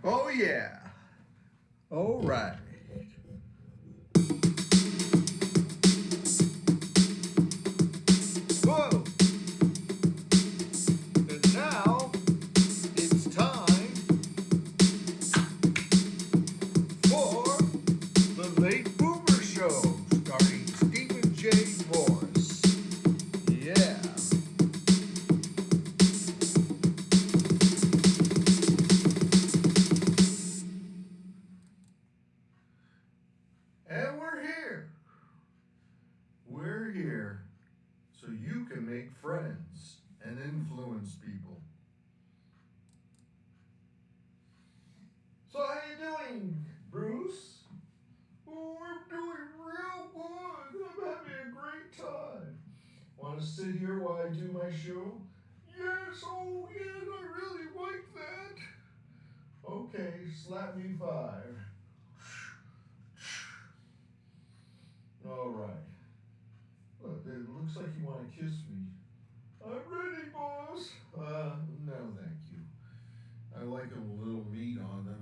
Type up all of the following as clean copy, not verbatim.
Oh, yeah. All right. Whoa! And now it's time for the Late Boomer Show, starring Stephen J. Morris. Yeah. And we're here. We're here so you can make friends and influence people. So how you doing, Bruce? Oh, I'm doing real good. I'm having a great time. Want to sit here while I do my show? Yes, oh yes, I really like that. Okay, slap me five. All right. Look, it looks like you want to kiss me. I'm ready, boss. No, thank you. I like a little meat on them.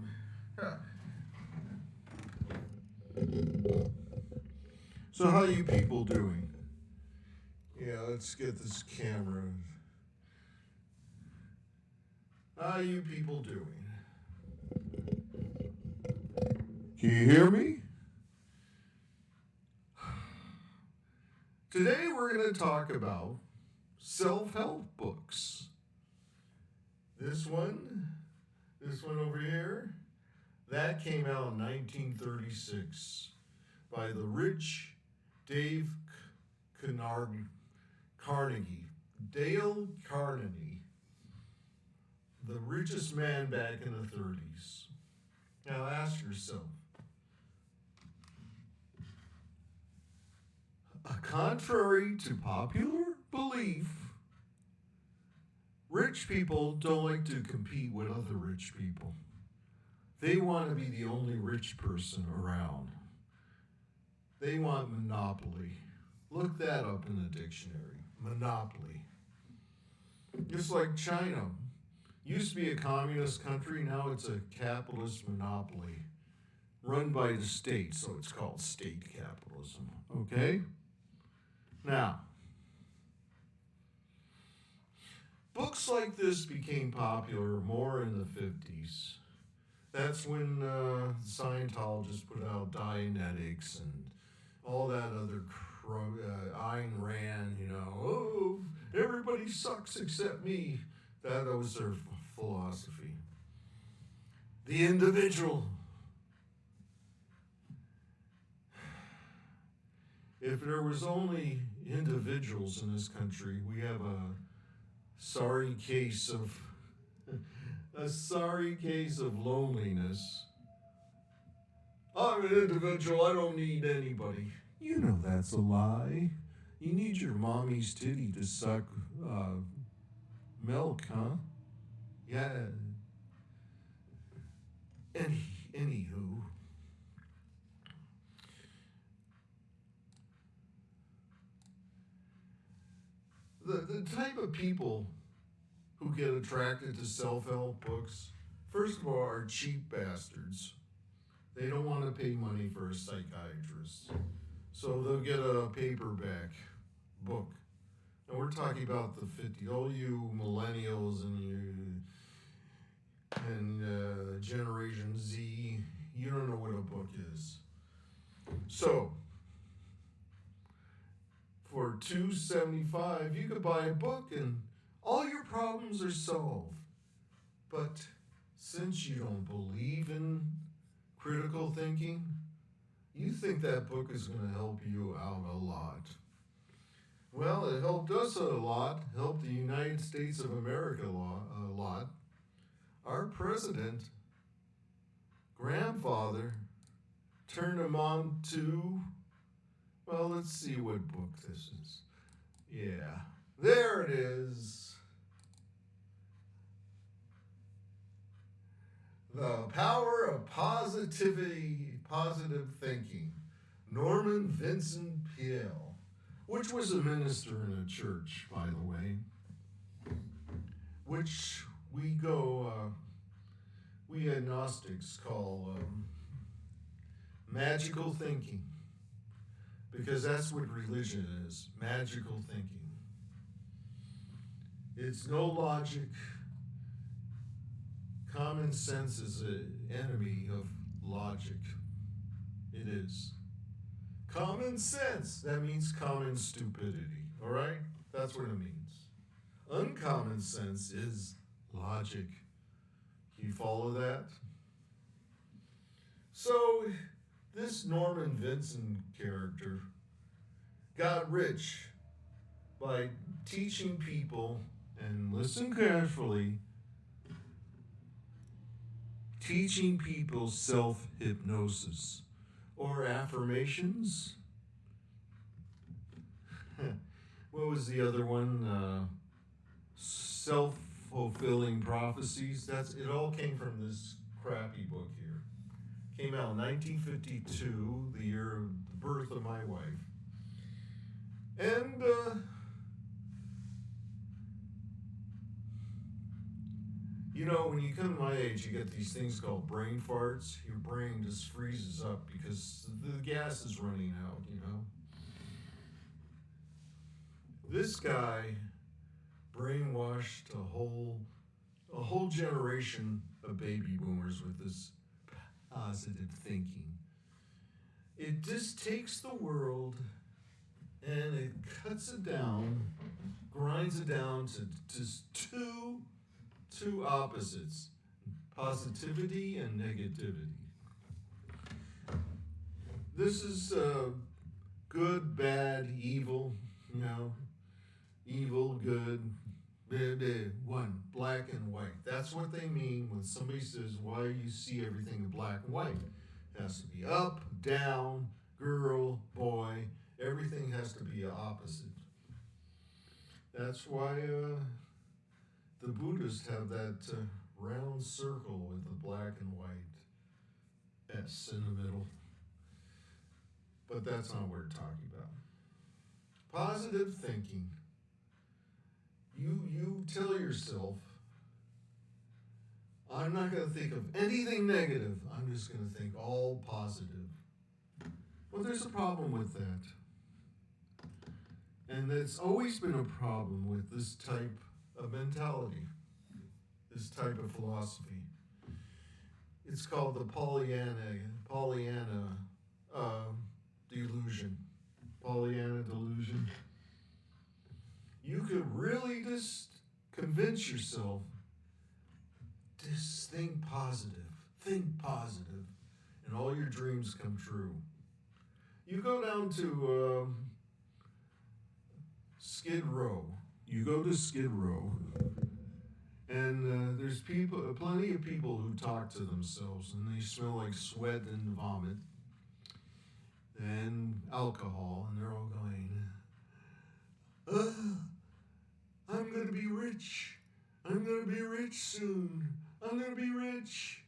So how you people doing? Yeah, let's get this camera. How you people doing? Can you hear me? Today we're going to talk about self-help books. This one over here, that came out in 1936 by the rich Dave Carnegie. Dale Carnegie, the richest man back in the 30s. Now ask yourself, contrary to popular belief, rich people don't like to compete with other rich people. They want to be the only rich person around. They want monopoly. Look that up in the dictionary. Monopoly. Just like China. Used to be a communist country, now it's a capitalist monopoly. Run by the state, so it's called state capitalism. Okay? Now, books like this became popular more in the 50s. That's when Scientologists put out Dianetics and all that other Ayn Rand, oh, everybody sucks except me. That was their philosophy. The individual. If there was only individuals in this country, we have a sorry case of loneliness. I'm an individual, I don't need anybody. You know that's a lie. You need your mommy's titty to suck milk, huh? Yeah. Anywho. The type of people who get attracted to self-help books, first of all, are cheap bastards. They don't want to pay money for a psychiatrist. So they'll get a paperback book. And we're talking about the 50, all you millennials and Generation Z, you don't know what a book is. So, for $2.75, you could buy a book and all your problems are solved. But since you don't believe in critical thinking, you think that book is going to help you out a lot. Well, it helped us a lot, helped the United States of America a lot. Our president, grandfather, turned him on to, well, let's see what book this is. Yeah, there it is. The Power of Positivity, Positive Thinking, Norman Vincent Peale, which was a minister in a church, by the way, which we go we agnostics call magical thinking, because that's what religion is, magical thinking. It's no logic. Common sense is an enemy of logic. It is. Common sense, that means common stupidity, all right? That's what it means. Uncommon sense is logic. Can you follow that? So, this Norman Vincent character got rich by teaching people, and listen carefully, teaching people self hypnosis or affirmations. What was the other one? Self fulfilling prophecies. That's it. All came from this crappy book here. Came out in 1952, the year of the birth of my wife. And you know, when you come to my age, you get these things called brain farts. Your brain just freezes up because the gas is running out, you know. This guy brainwashed a whole generation of baby boomers with this positive thinking. It just takes the world and it cuts it down, grinds it down to just two opposites, positivity and negativity. This is good, bad, evil, you know, evil, good, one, black and white. That's what they mean when somebody says, why you see everything in black and white. It has to be up, down, girl, boy, everything has to be opposite. That's why the Buddhists have that round circle with the black and white S in the middle. But that's not what we're talking about. Positive thinking. You tell yourself, I'm not going to think of anything negative. I'm just going to think all positive. Well, there's a problem with that. And it's always been a problem with this type of mentality, this type of philosophy. It's called the Pollyanna delusion. Pollyanna delusion. You could really just convince yourself, just think positive, and all your dreams come true. You go down to Skid Row. You go to Skid Row, and there's plenty of people who talk to themselves, and they smell like sweat and vomit and alcohol, and they're all going, I'm going to be rich. I'm going to be rich soon. I'm going to be rich.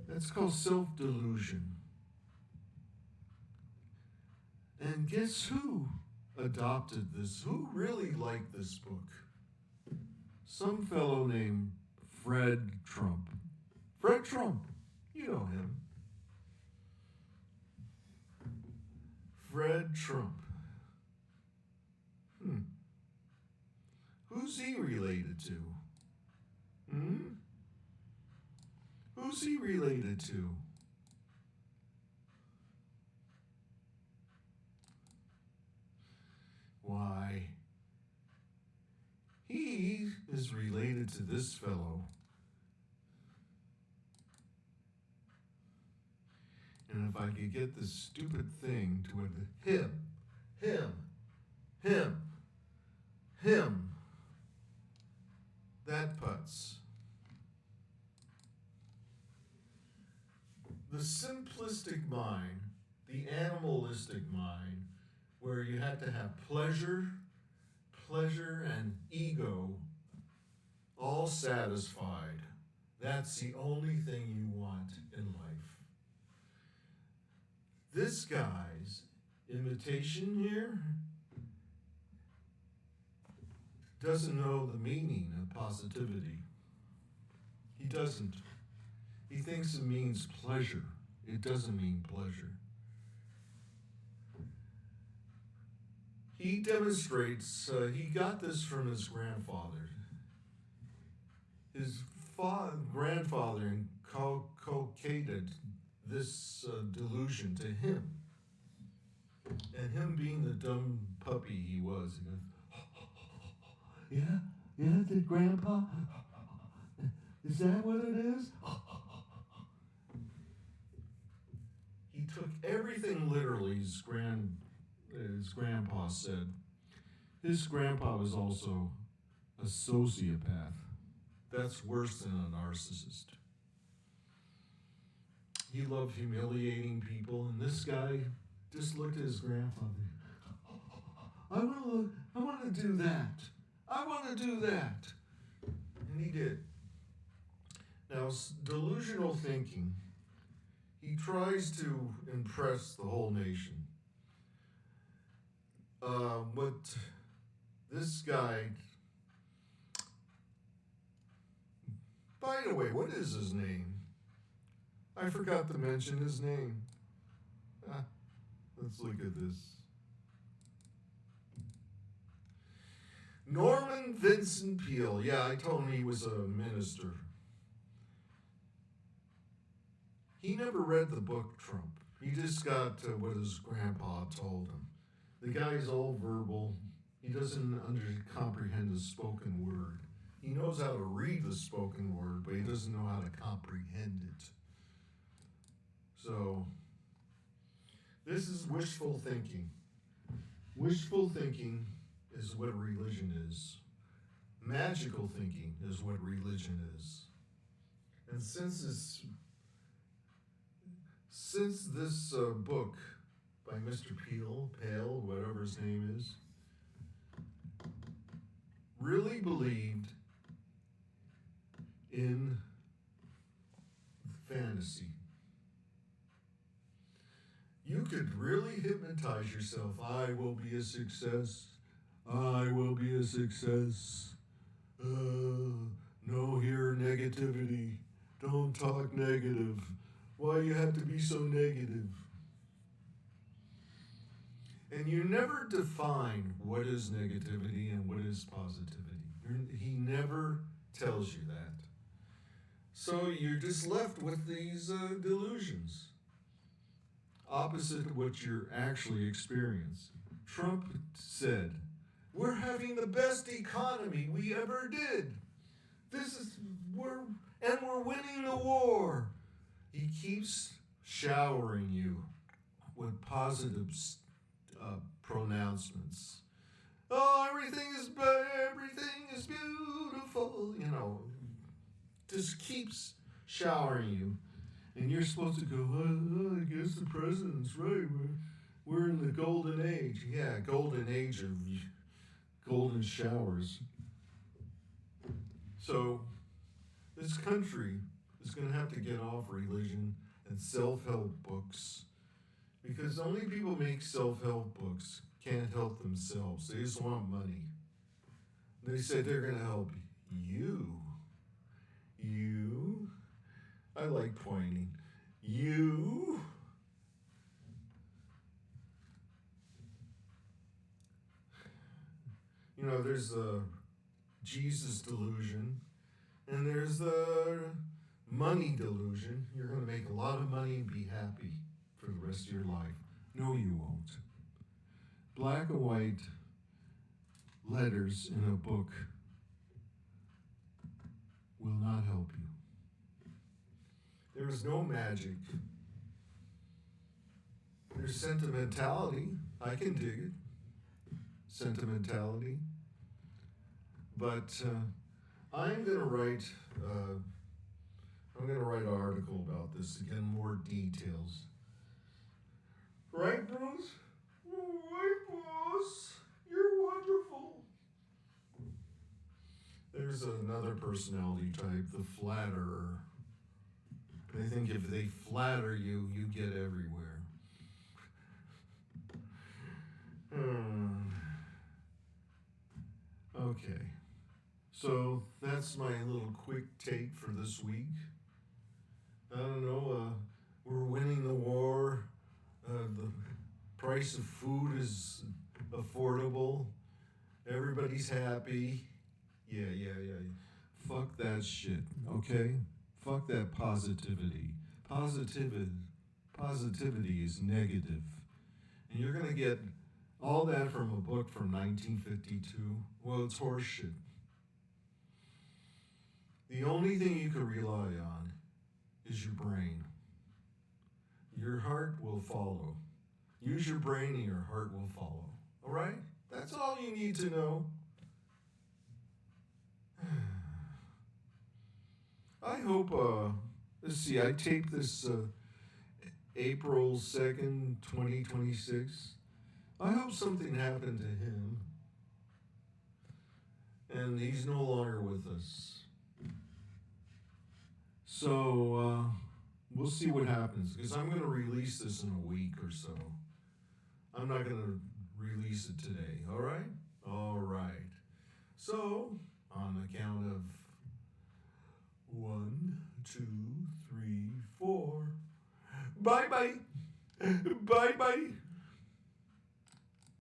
That's called self-delusion. And guess who adopted this? Who really liked this book? Some fellow named Fred Trump. Fred Trump. You know him. Fred Trump. Who's he related to? Who's he related to? Why, he is related to this fellow. And if I could get this stupid thing to him, that putz. The simplistic mind, the animalistic mind, where you have to have pleasure, and ego all satisfied. That's the only thing you want in life. This guy's imitation here doesn't know the meaning of positivity. He doesn't. He thinks it means pleasure. It doesn't mean pleasure. He demonstrates, he got this from his grandfather. His grandfather inculcated this delusion to him. And him being the dumb puppy he was, he goes, yeah, the grandpa? Is that what it is? He took everything literally his grandpa said. His grandpa was also a sociopath. That's worse than a narcissist. He loved humiliating people, and this guy just looked at his grandfather. I want to do that. I want to do that. And he did. Now, delusional thinking, he tries to impress the whole nation. But this guy, by the way, what is his name? I forgot to mention his name. Let's look at this. Norman Vincent Peale. Yeah, I told him he was a minister. He never read the book Trump. He just got what his grandpa told him. The guy's all verbal. He doesn't comprehend the spoken word. He knows how to read the spoken word, but he doesn't know how to comprehend it. So, this is wishful thinking. Wishful thinking is what religion is. Magical thinking is what religion is. And since this book by Mr. Pale, whatever his name is, really believed in fantasy. You could really hypnotize yourself. I will be a success. I will be a success. No here negativity. Don't talk negative. Why you have to be so negative? And you never define what is negativity and what is positivity. He never tells you that. So you're just left with these delusions, opposite of what you're actually experiencing. Trump said, "We're having the best economy we ever did. We're winning the war." He keeps showering you with positive pronouncements. Oh, everything is beautiful. Just keeps showering you, and you're supposed to go, I guess the president's right. We're in the golden age. Yeah, golden age of golden showers. So this country is going to have to get off religion and self-help books, because only people make self-help books can't help themselves. They just want money. They say they're going to help you. You. I like pointing. You. There's the Jesus delusion, and there's the money delusion. You're going to make a lot of money and be happy for the rest of your life. No, you won't. Black and white letters in a book will not help you. There is no magic. There's sentimentality. I can dig it. Sentimentality. But I'm going to write an article about this again, more details. Right, Bruce? Right, boss. You're wonderful. There's another personality type, the flatterer. They think if they flatter you, you get everywhere. Okay. So that's my little quick take for this week. I don't know, we're winning the war. The price of food is affordable. Everybody's happy. Yeah. Fuck that shit, okay? Fuck that positivity. Positivity, positivity is negative. And you're gonna get all that from a book from 1952. Well, it's horseshit. The only thing you can rely on is your brain. Your heart will follow. Use your brain and your heart will follow. All right? That's all you need to know. I hope, let's see, I taped this April 2nd, 2026. I hope something happened to him and he's no longer with us. So, we'll see what happens because I'm going to release this in a week or so. I'm not going to release it today, all right? All right. So, on the count of 1, 2, 3, 4. Bye bye. Bye bye.